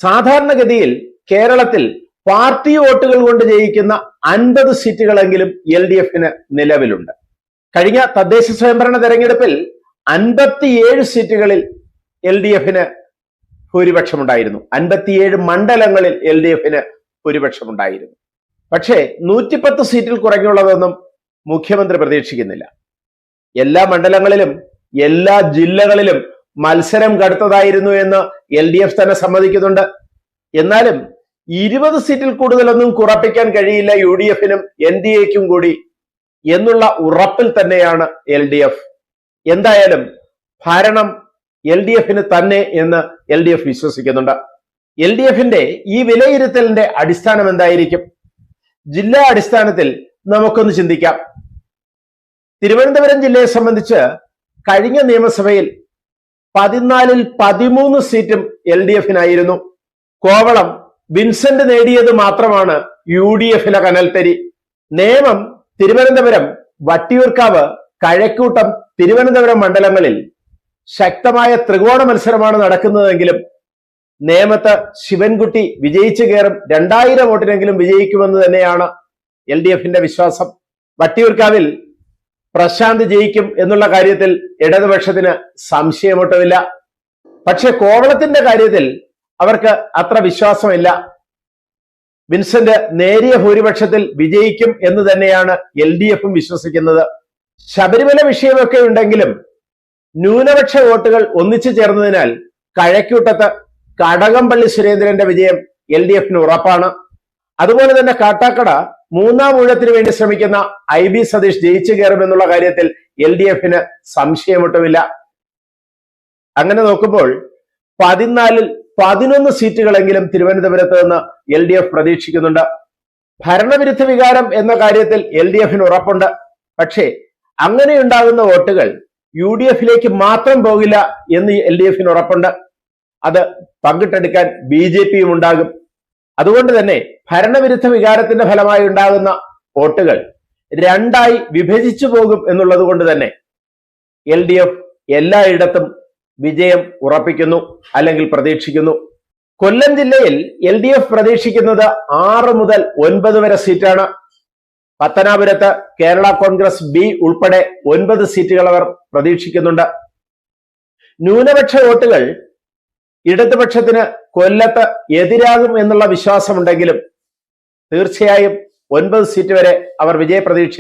സാധാരണഗതിയിൽ കേരളത്തിൽ പാർട്ടി വോട്ടുകൾ കൊണ്ട് ജയിക്കുന്ന 50 സീറ്റുകളെങ്കിലും LDF-ന് നിലവിലുണ്ട്. കഴിഞ്ഞ തദ്ദേശ സ്വയംഭരണ തെരഞ്ഞെടുപ്പിൽ 57 സീറ്റുകളിൽ LDF-ന് ഭൂരിപക്ഷമുണ്ടായിരുന്നു. 57 മണ്ഡലങ്ങളിൽ LDF-ന് ഭൂരിപക്ഷമുണ്ടായിരുന്നു. പക്ഷേ 110 സീറ്റിൽ കുറഞ്ഞുള്ളതൊന്നും മുഖ്യമന്ത്രി പ്രതീക്ഷിക്കുന്നില്ല. എല്ലാ മണ്ഡലങ്ങളിലും എല്ലാ ജില്ലകളിലും മത്സരം കടുത്തതായിരുന്നു എന്ന് LDF തന്നെ സമ്മതിക്കുന്നുണ്ട്. എന്നാലും 20 സീറ്റിൽ കൂടുതലൊന്നും കുറപ്പിക്കാൻ കഴിയില്ല UDF-നും NDA-ക്കും കൂടി എന്നുള്ള ഉറപ്പിൽ തന്നെയാണ് LDF. എന്തായാലും ഭരണം LDF-ന് തന്നെ എന്ന് LDF വിശ്വസിക്കുന്നുണ്ട്. LDF-ന്റെ ഈ വിലയിരുത്തലിന്റെ അടിസ്ഥാനം എന്തായിരിക്കും? ജില്ലാ അടിസ്ഥാനത്തിൽ നമുക്കൊന്ന് ചിന്തിക്കാം. തിരുവനന്തപുരം ജില്ലയെ സംബന്ധിച്ച് കഴിഞ്ഞ നിയമസഭയിൽ 14-ൽ 13 സീറ്റും LDF-നായിരുന്നു. കോവളം വിൻസെന്റ് നേടിയത് മാത്രമാണ് UDF-ലെ കനൽത്തരി. നേമം, തിരുവനന്തപുരം, വട്ടിയൂർക്കാവ്, കഴക്കൂട്ടം, തിരുവനന്തപുരം മണ്ഡലങ്ങളിൽ ശക്തമായ ത്രികോണ മത്സരമാണ് നടക്കുന്നതെങ്കിലും നേമത്ത് ശിവൻകുട്ടി വിജയിച്ചു കയറും, 2000 വോട്ടിനെങ്കിലും വിജയിക്കുമെന്ന് തന്നെയാണ് LDF-ന്റെ വിശ്വാസം. വട്ടിയൂർക്കാവിൽ പ്രശാന്ത് ജയിക്കും എന്നുള്ള കാര്യത്തിൽ ഇടതുപക്ഷത്തിന് സംശയമൊട്ടുമില്ല. പക്ഷെ കോവളത്തിന്റെ കാര്യത്തിൽ അവർക്ക് അത്ര വിശ്വാസമില്ല. വിൻസെന്റ് നേരിയ ഭൂരിപക്ഷത്തിൽ വിജയിക്കും എന്ന് തന്നെയാണ് LDF-ഉം വിശ്വസിക്കുന്നത്. ശബരിമല വിഷയമൊക്കെ ഉണ്ടെങ്കിലും ന്യൂനപക്ഷ വോട്ടുകൾ ഒന്നിച്ചു ചേർന്നതിനാൽ കഴക്കൂട്ടത്ത് കടകംപള്ളി സുരേന്ദ്രന്റെ വിജയം LDF-ന് ഉറപ്പാണ്. അതുപോലെ തന്നെ കാട്ടാക്കട 3-ാം ഊഴത്തിന് വേണ്ടി ശ്രമിക്കുന്ന IB സതീഷ് ജയിച്ചു കയറുമെന്നുള്ള കാര്യത്തിൽ LDF-ന് സംശയമൊട്ടുമില്ല. അങ്ങനെ നോക്കുമ്പോൾ 14-ൽ 11 സീറ്റുകളെങ്കിലും തിരുവനന്തപുരത്ത് നിന്ന് LDF പ്രതീക്ഷിക്കുന്നുണ്ട്. ഭരണവിരുദ്ധ വികാരം എന്ന കാര്യത്തിൽ LDF-ന് ഉറപ്പുണ്ട്. പക്ഷേ അങ്ങനെയുണ്ടാകുന്ന വോട്ടുകൾ UDF-ലേക്ക് മാത്രം പോകില്ല എന്ന് LDF-ന് ഉറപ്പുണ്ട്. അത് പങ്കിട്ടെടുക്കാൻ BJP-യും ഉണ്ടാകും. അതുകൊണ്ട് തന്നെ ഭരണവിരുദ്ധ വികാരത്തിന്റെ ഫലമായി ഉണ്ടാകുന്ന വോട്ടുകൾ 2ആയി വിഭജിച്ചു പോകും എന്നുള്ളത് കൊണ്ട് തന്നെ LDF എല്ലായിടത്തും വിജയം ഉറപ്പിക്കുന്നു, അല്ലെങ്കിൽ പ്രതീക്ഷിക്കുന്നു. കൊല്ലം ജില്ലയിൽ LDF പ്രതീക്ഷിക്കുന്നത് 6 മുതൽ 9 വരെ സീറ്റാണ്. പത്തനാപുരത്ത് കേരള കോൺഗ്രസ് B ഉൾപ്പെടെ 9 സീറ്റുകൾ അവർ പ്രതീക്ഷിക്കുന്നുണ്ട്. ന്യൂനപക്ഷ വോട്ടുകൾ ഇടതുപക്ഷത്തിന് കൊല്ലത്ത് എതിരാകും എന്നുള്ള വിശ്വാസമുണ്ടെങ്കിലും തീർച്ചയായും 9 സീറ്റ് വരെ അവർ വിജയപ്രതീക്ഷ